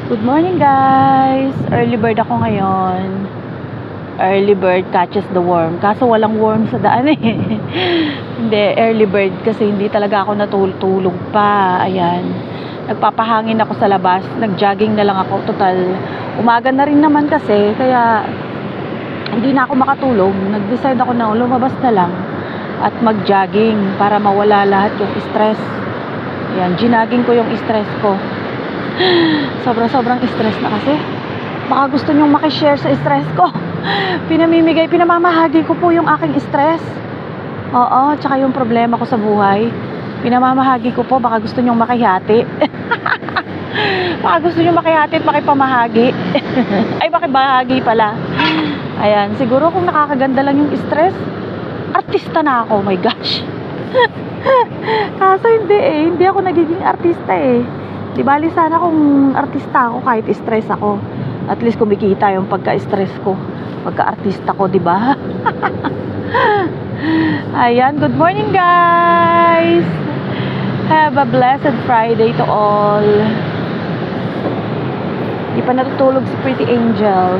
Good morning guys! Early bird ako ngayon. Early bird catches the worm. Kaso walang worm sa daan eh. Hindi, early bird kasi hindi talaga ako natutulog pa. Ayan. Nagpapahangin ako sa labas. Nag-jogging na lang ako. Total, umaga na rin naman kasi. Kaya hindi na ako makatulog. Nag-decide ako na lumabas na lang at mag-jogging para mawala lahat yung stress. Ayan, ginaging ko yung stress ko. Sobrang stress na kasi. Baka gusto nyong makishare sa stress ko. Pinamamahagi ko po yung aking stress. Oo, tsaka yung problema ko sa buhay. Pinamamahagi ko po, baka gusto nyong makihati. Baka gusto nyong makihati at makipamahagi. Ay, makibahagi pala. Ayan, siguro kung nakakaganda lang yung stress, artista na ako, oh my gosh. Kaso hindi ako nagiging artista eh. Di bali sana kung artista ako kahit stress ako. At least kumikita yung pagka-stress ko, pagka-artista ko, di ba? Ayan, good morning guys. Have a blessed Friday to all. Di pa natutulog si Pretty Angel.